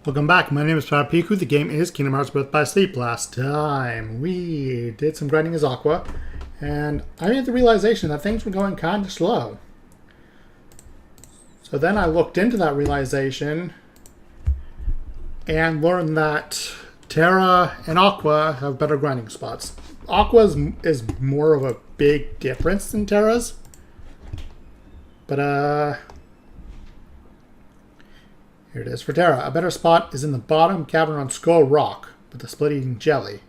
Welcome back. My name is Piku. The game is Kingdom Hearts Birth by Sleep. Last time we did some grinding as Aqua, and I made the realization that things were going kind of slow. So then I looked into that realization and learned that Terra and Aqua have better grinding spots. Aqua's is more of a big difference than Terra's, but here it is for Terra. A better spot is in the bottom cavern on Skull Rock with the split-eating jelly.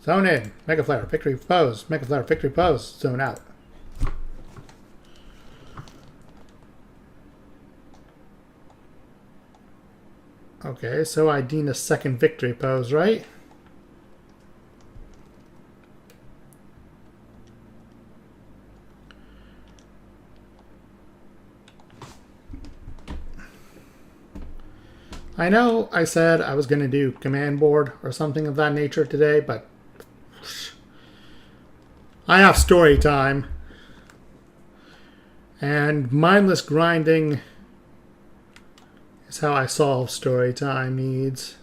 Zone in. Mega Flare. Victory pose. Mega Flare. Victory pose. Zone out. Okay, so I need a second victory pose, right? I know I said I was going to do command board or something of that nature today, but I have story time. And mindless grinding is how I solve story time needs.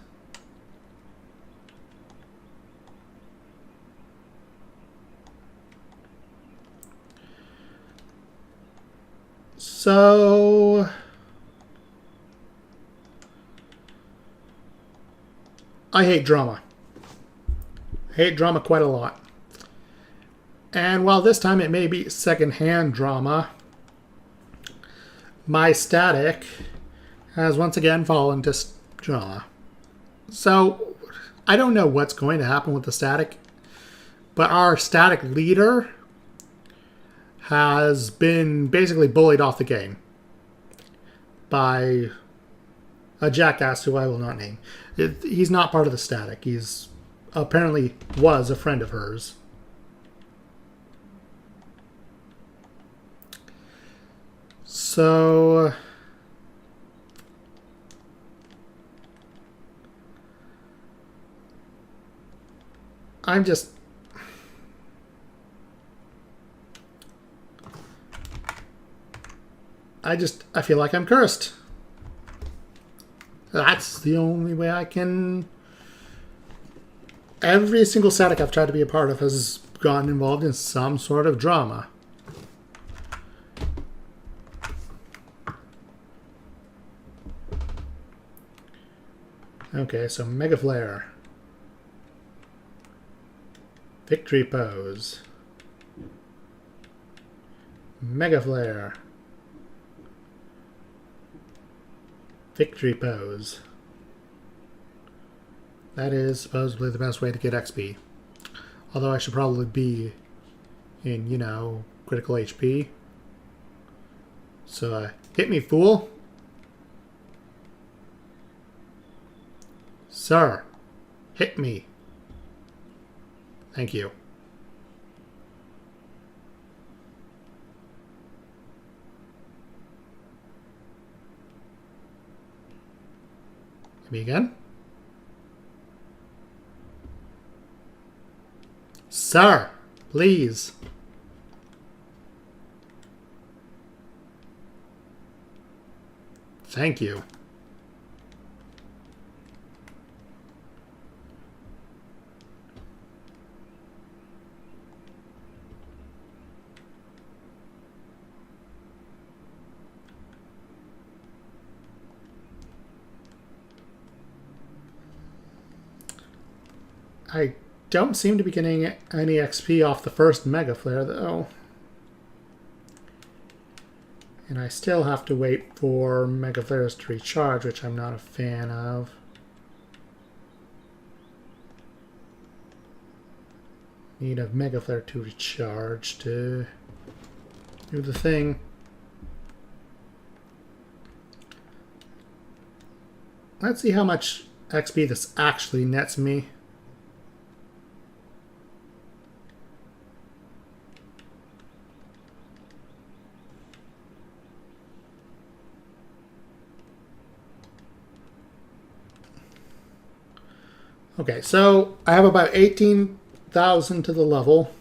So I hate drama. I hate drama quite a lot. And while this time it may be secondhand drama, my static has once again fallen to drama. So I don't know what's going to happen with the static, but our static leader has been basically bullied off the game by a jackass who I will not name. He's not part of the static. He's apparently was a friend of hers. So I feel like I'm cursed. That's the only way I can... Every single static I've tried to be a part of has gotten involved in some sort of drama. Okay, so Mega Flare. Victory pose. Mega Flare. Victory pose. That is supposedly the best way to get XP. Although I should probably be in, you know, critical HP. So, hit me, fool. Sir, hit me. Thank you. Hit me again. Sir, please. Thank you. I don't seem to be getting any XP off the first Mega Flare, though. And I still have to wait for Mega Flares to recharge, which I'm not a fan of. Need a Mega Flare to recharge to do the thing. Let's see how much XP this actually nets me. Okay, so I have about 18,000 to the level.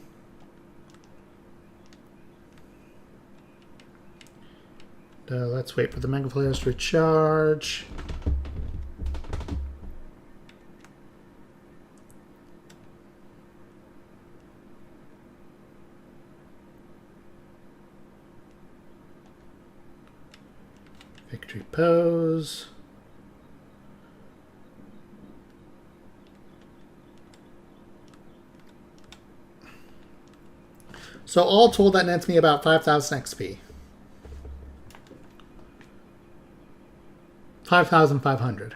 Let's wait for the Mega Flares to recharge. Victory pose. So all told, that nets me about 5,000 XP. 5,500.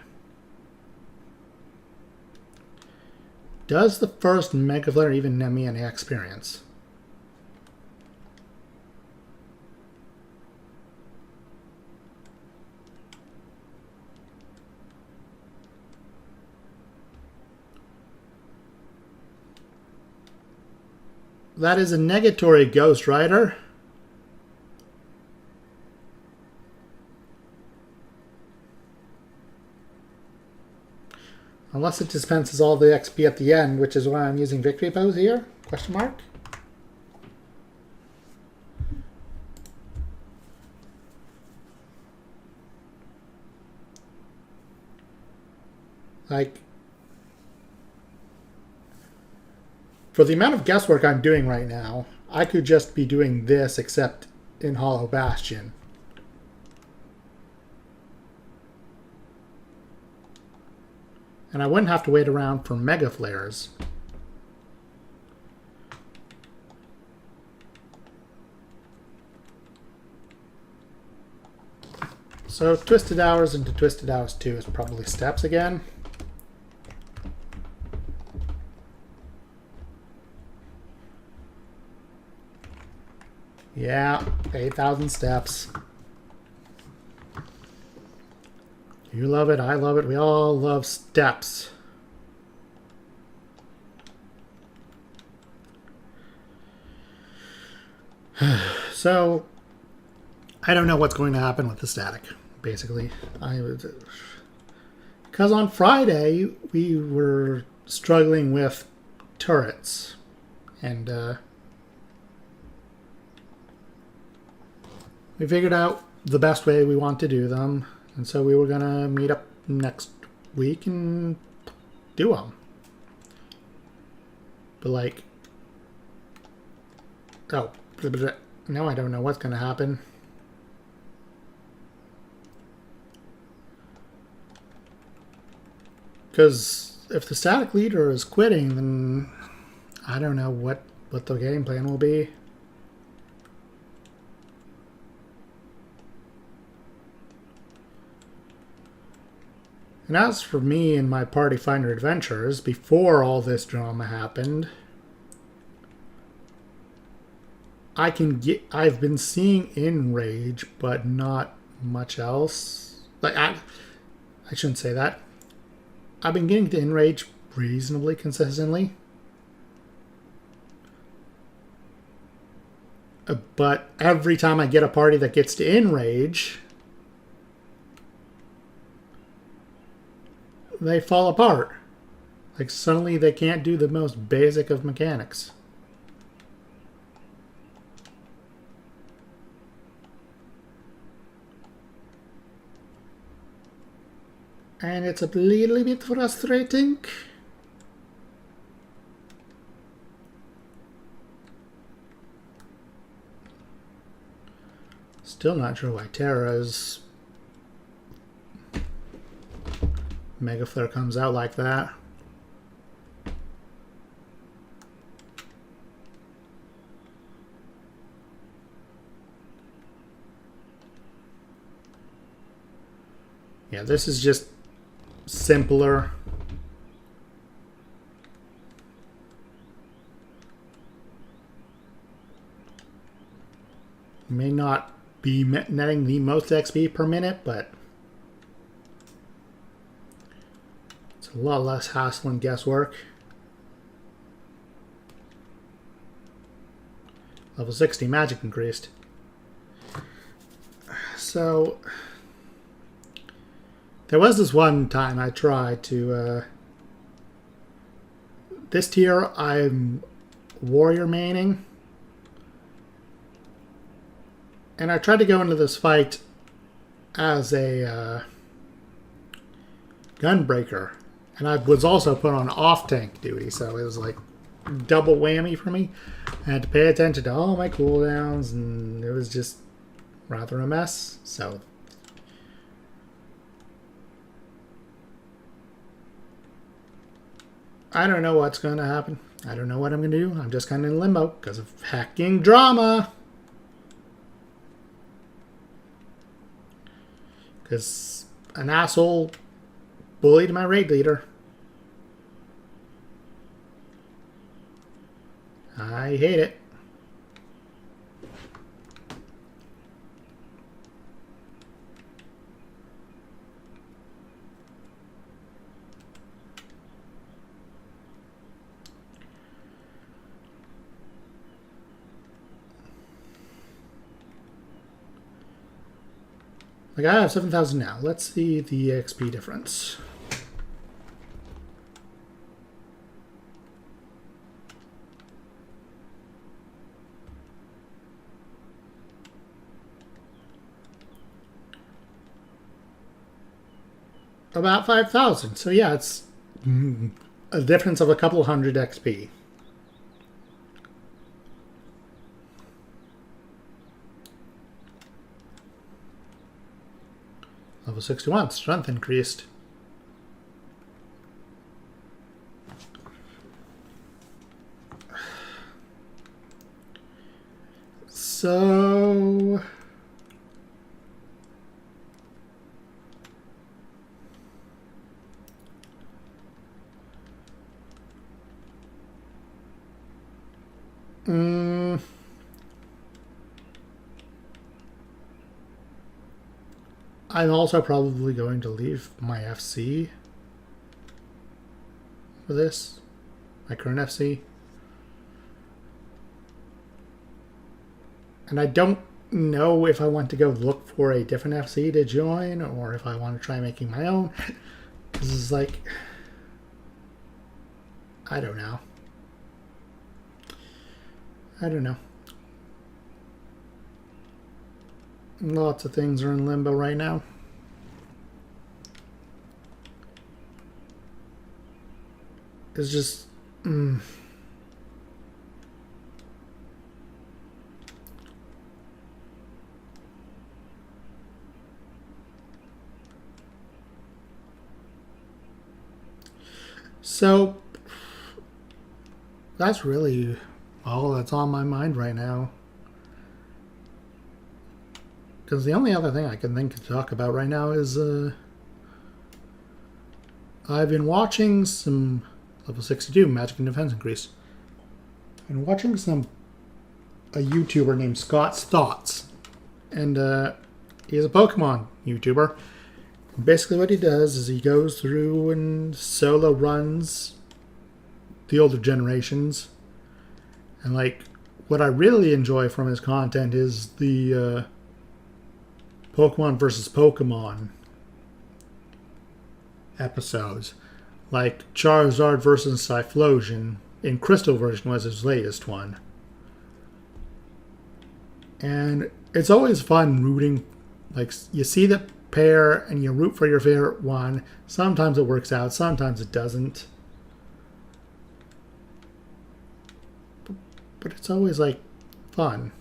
Does the first Mega Flare even net me any experience? That is a negatory Ghost Rider. Unless it dispenses all the XP at the end, which is why I'm using Victory Pose here? Question mark. Like, for the amount of guesswork I'm doing right now, I could just be doing this except in Hollow Bastion. And I wouldn't have to wait around for Mega Flares. So Twisted Hours into Twisted Hours 2 is probably steps again. Yeah, 8,000 steps. You love it, I love it, we all love steps. So, I don't know what's going to happen with the static, basically. Because on Friday, we were struggling with turrets. And we figured out the best way we want to do them. And so we were going to meet up next week and do them. But like, oh, now I don't know what's going to happen. Because if the static leader is quitting, then I don't know what the game plan will be. And as for me and my Party Finder adventures, before all this drama happened, I've been seeing Enrage, but not much else. Like, I shouldn't say that. I've been getting to Enrage reasonably consistently. But every time I get a party that gets to Enrage, they fall apart. Like, suddenly they can't do the most basic of mechanics. And it's a little bit frustrating. Still not sure why Terra's Mega Flare comes out like that. Yeah, this is just simpler. May not be netting the most XP per minute, but it's a lot less hassle and guesswork. Level 60 magic increased. So there was this one time I tried to this tier I'm warrior maining, and I tried to go into this fight as a gunbreaker, and I was also put on off tank duty, so it was like double whammy for me. I had to pay attention to all my cooldowns, and it was just rather a mess. So I don't know what's going to happen. I don't know what I'm going to do. I'm just kind of in limbo because of hacking drama. Because an asshole bullied my raid leader. I hate it. Like, I have 7,000 now. Let's see the XP difference. About 5,000. So yeah, it's a difference of a couple hundred XP. Level 61, strength increased. So... I'm also probably going to leave my FC for this, my current FC. And I don't know if I want to go look for a different FC to join or if I want to try making my own. This is like, I don't know. I don't know. Lots of things are in limbo right now. It's just... So, that's really all that's on my mind right now. Because the only other thing I can think to talk about right now is I've been watching some level 62 magic and defense increase. I've been watching a YouTuber named Scott's Thoughts. And he's a Pokemon YouTuber. Basically what he does is he goes through and solo runs the older generations. And like what I really enjoy from his content is the Pokemon versus Pokemon episodes. Like Charizard versus Typhlosion in Crystal version was his latest one. And it's always fun rooting. Like, you see the pair and you root for your favorite one. Sometimes it works out, sometimes it doesn't. But it's always, like, fun.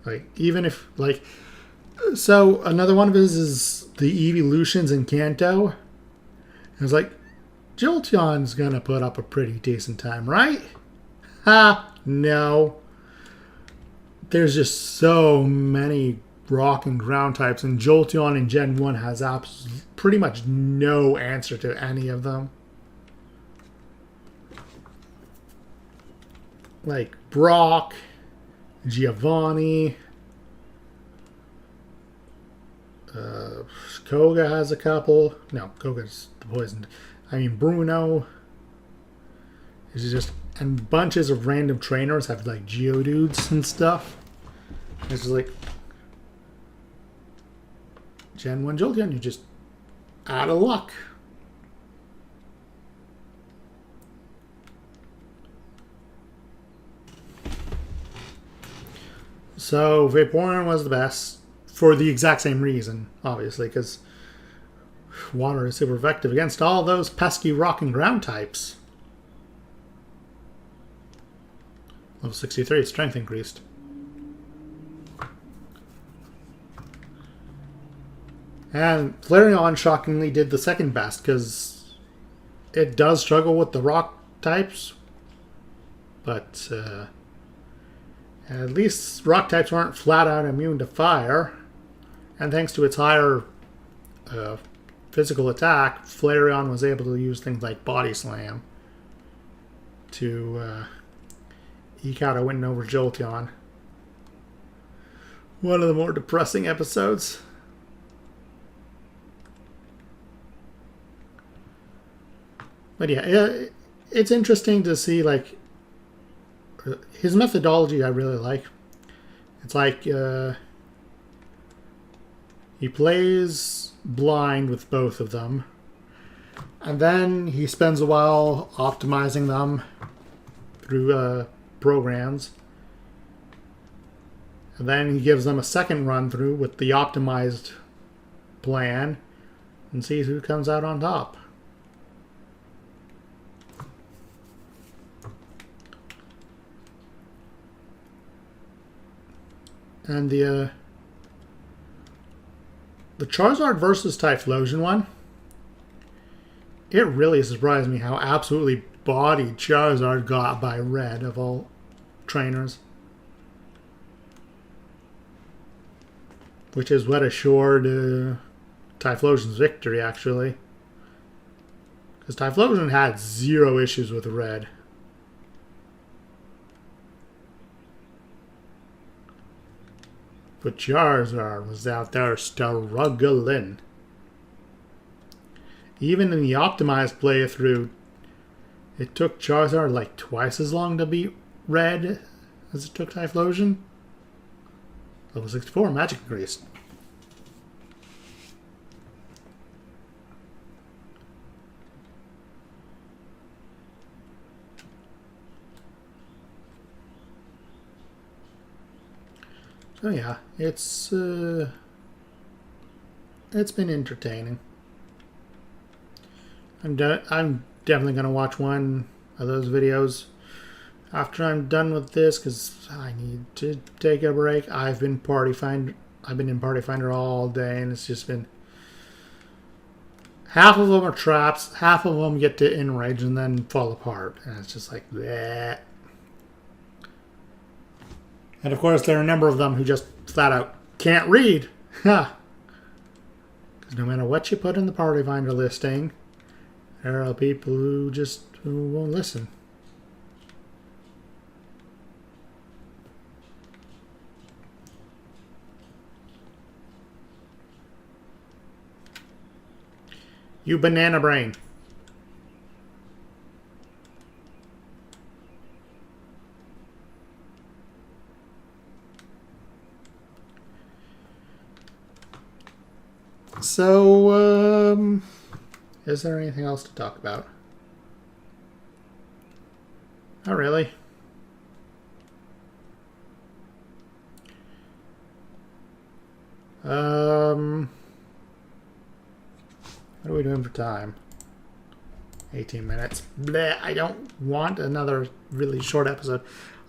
Like, even if, like... So, another one of his is the evolutions in Kanto. And it's like, Jolteon's gonna put up a pretty decent time, right? Ha! No. There's just so many rock and ground types, and Jolteon in Gen 1 has pretty much no answer to any of them. Like Brock, Giovanni, Koga has a couple. No, Koga's the poisoned. I mean, Bruno. It's just, and bunches of random trainers have like Geodudes and stuff. It's just like Gen 1 Jolteon, you're just out of luck. So Vaporeon was the best for the exact same reason, obviously, because water is super effective against all those pesky rock and ground types. Level 63, strength increased. And Flareon shockingly did the second best, because it does struggle with the rock types, but at least rock types aren't flat out immune to fire. And thanks to its higher physical attack, Flareon was able to use things like Body Slam to eke out a win over Jolteon. One of the more depressing episodes. But yeah, it's interesting to see, like, his methodology I really like. It's like he plays blind with both of them, and then he spends a while optimizing them through programs, and then he gives them a second run through with the optimized plan and sees who comes out on top. And the Charizard versus Typhlosion one, it really surprised me how absolutely bodied Charizard got by Red of all trainers. Which is what assured Typhlosion's victory, actually. Because Typhlosion had zero issues with Red. But Charizard was out there struggling. Even in the optimized playthrough, it took Charizard like twice as long to beat Red as it took Typhlosion. Level 64, Magic Increase. So yeah, it's been entertaining. I'm definitely gonna watch one of those videos after I'm done with this because I need to take a break. I've been in Party Finder all day, and it's just been half of them are traps, half of them get to enrage and then fall apart, and it's just like that. And of course, there are a number of them who just flat out can't read. Because no matter what you put in the Party Finder listing, there are people who won't listen. You banana brain. So, is there anything else to talk about? Not really. What are we doing for time? 18 minutes. Bleh, I don't want another really short episode.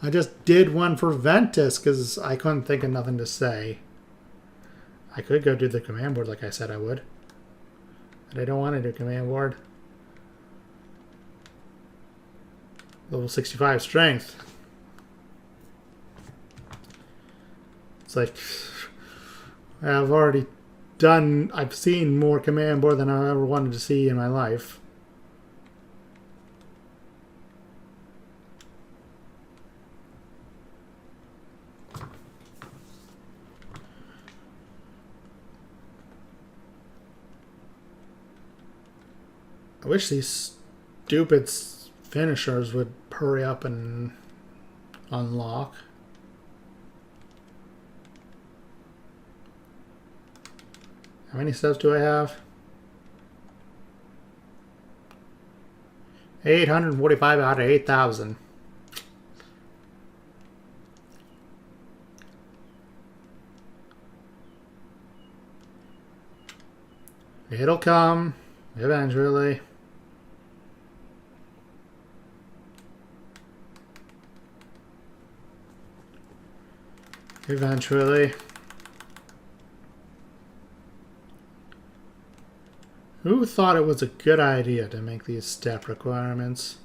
I just did one for Ventus because I couldn't think of nothing to say. I could go do the command board like I said I would. But I don't want to do command board. Level 65 strength. It's like I've seen more command board than I ever wanted to see in my life. I wish these stupid finishers would hurry up and unlock. How many steps do I have? 845 out of 8,000. It'll come eventually. Eventually. Who thought it was a good idea to make these step requirements?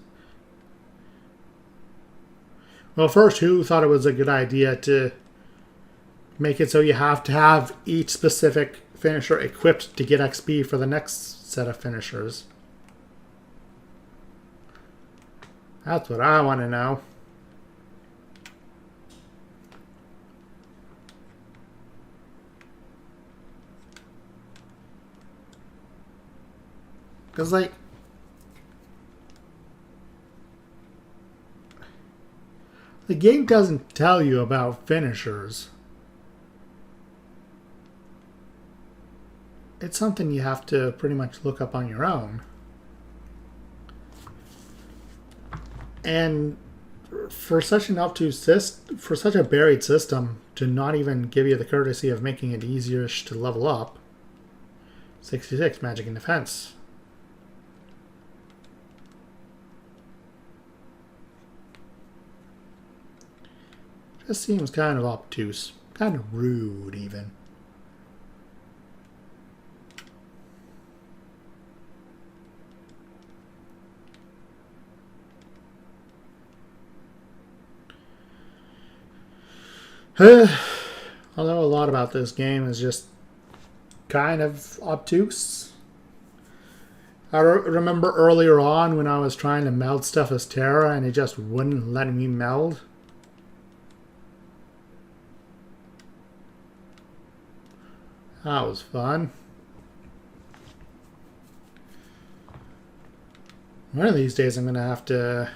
Well, first, who thought it was a good idea to make it so you have to have each specific finisher equipped to get XP for the next set of finishers? That's what I want to know. Because, like, the game doesn't tell you about finishers. It's something you have to pretty much look up on your own. And for such an obtuse for such a buried system to not even give you the courtesy of making it easier to level up. 66 magic and defense. Just seems kind of obtuse, kind of rude even. Although a lot about this game is just kind of obtuse. I remember earlier on when I was trying to meld stuff as Terra and it just wouldn't let me meld. That was fun. One of these days I'm going to have to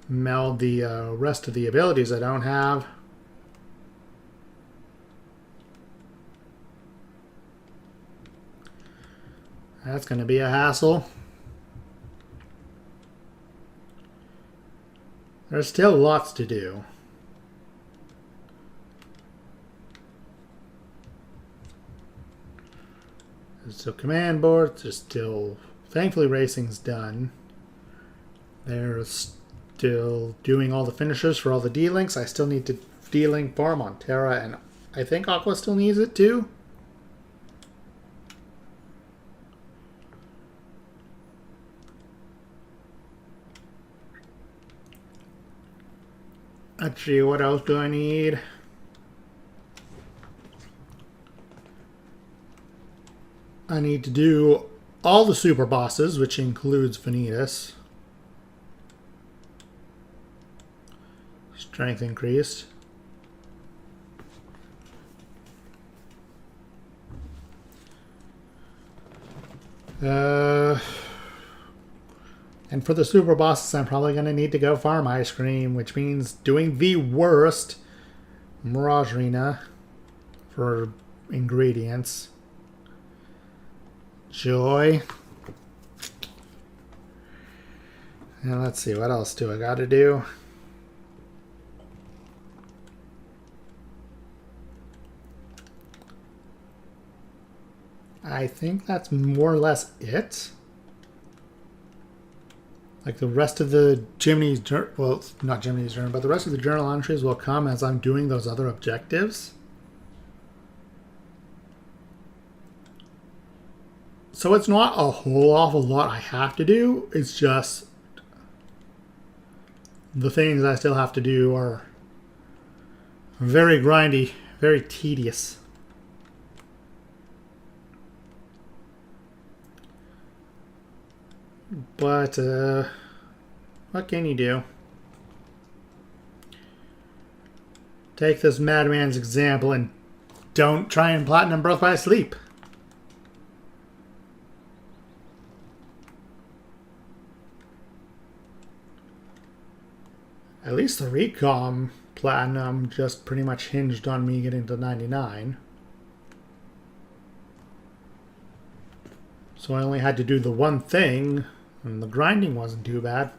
meld the rest of the abilities I don't have. That's going to be a hassle. There's still lots to do. So command boards are still, thankfully racing's done. There's still doing all the finishers for all the D-Links. I still need to D-Link farm on Terra, and I think Aqua still needs it too. Let's see, what else do I need? I need to do all the super bosses, which includes Vanitas. Strength increased. And for the super bosses, I'm probably going to need to go farm Ice Cream, which means doing the worst Mirage Arena for ingredients. Joy. And let's see, what else do I got to do? I think that's more or less it. Like the rest of the Jiminy's, well, not Jiminy's journal, but the rest of the journal entries will come as I'm doing those other objectives. So it's not a whole awful lot I have to do. It's just the things I still have to do are very grindy, very tedious. But, what can you do? Take this madman's example and don't try and platinum Birth by Sleep. At least the Recom platinum just pretty much hinged on me getting to 99. So I only had to do the one thing, and the grinding wasn't too bad.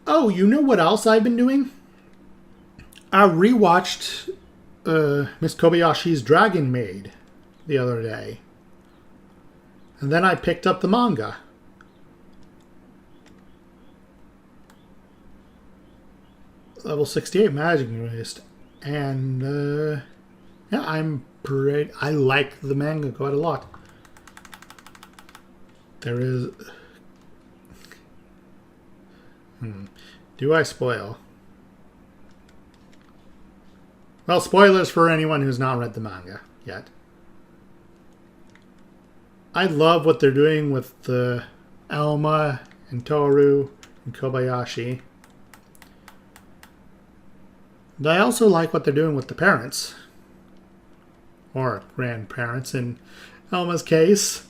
Oh, you know what else I've been doing? I rewatched Miss Kobayashi's Dragon Maid the other day. And then I picked up the manga. level 68 magic increased. And yeah, I like the manga quite a lot. There is... Do I spoil? Well, spoilers for anyone who's not read the manga yet. I love what they're doing with Alma and Toru and Kobayashi. And I also like what they're doing with the parents. Or grandparents in Alma's case.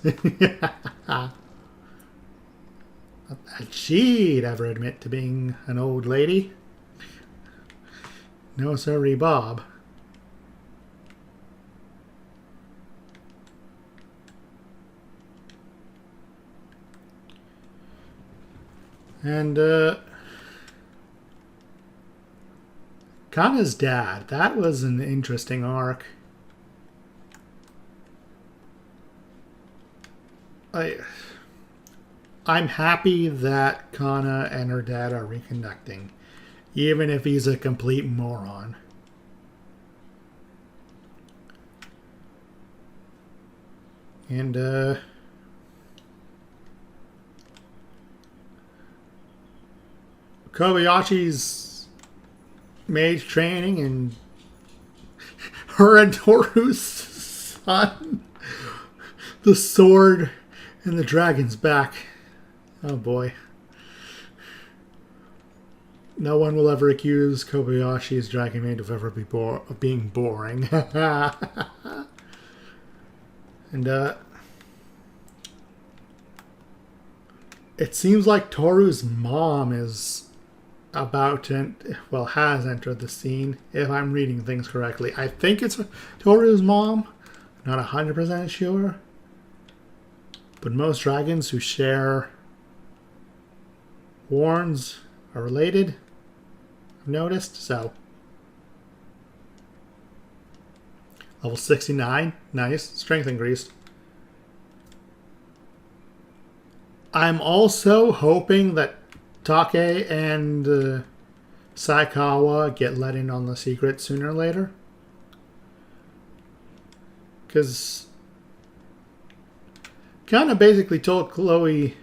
Not that she'd ever admit to being an old lady. No, sorry, Bob. And, Kana's dad. That was an interesting arc. I'm happy that Kana and her dad are reconnecting, even if he's a complete moron. And, Kobayashi's mage training and her and Toru's son. The sword and the dragon's back. Oh boy. No one will ever accuse Kobayashi's Dragon Maid of ever being boring. And it seems like Toru's mom is about to, well, has entered the scene, if I'm reading things correctly. I think it's Toru's mom. Not 100% sure. But most dragons who share horns are related, I've noticed. So, level 69. Nice. Strength increased. I'm also hoping that Take and Saikawa get let in on the secret sooner or later. Because Kana basically told Chloe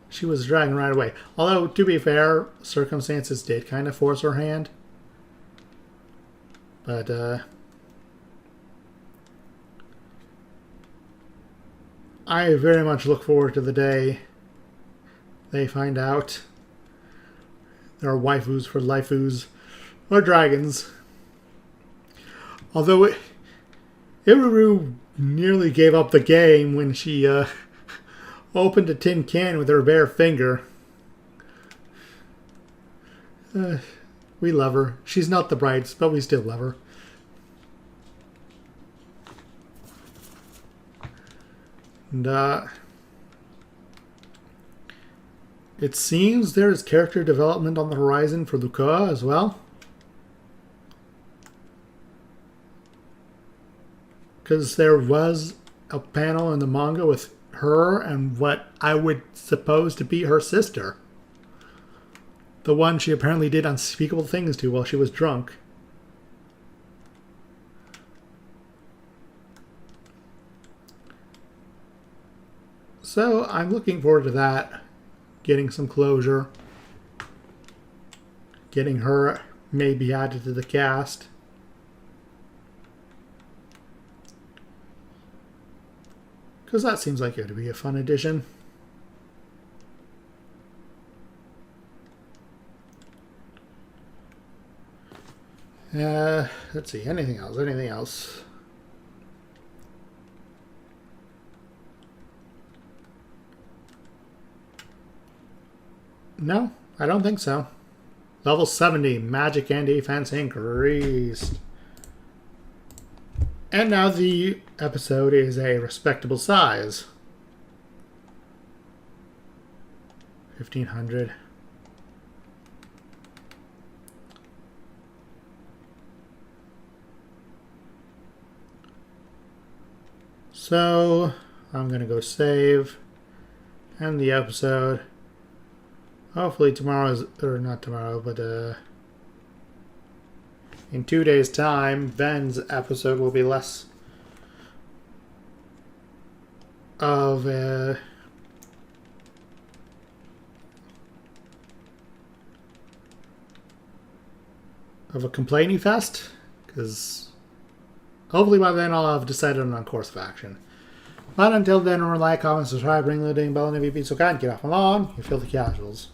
she was a dragon right away. Although, to be fair, circumstances did kind of force her hand. But, I very much look forward to the day they find out there are waifus for lifus or dragons. Although Iruru nearly gave up the game when she opened a tin can with her bare finger. We love her. She's not the bride, but we still love her. And it seems there's character development on the horizon for Luca as well. Because there was a panel in the manga with her and what I would suppose to be her sister. The one she apparently did unspeakable things to while she was drunk. So I'm looking forward to that. Getting some closure. Getting her maybe added to the cast. Because that seems like it would be a fun addition. Let's see. Anything else? Anything else? No, I don't think so. Level 70, magic and defense increased. And now the episode is a respectable size. 1500. So, I'm going to go save. And the episode. Hopefully tomorrow's, or not tomorrow, but in 2 days' time, Ben's episode will be less of a complaining fest, because hopefully by then I'll have decided on a course of action. But until then, remember to like, comment, subscribe, ring the ding bell, and if you've been so kind, get off my lawn, you filthy casuals.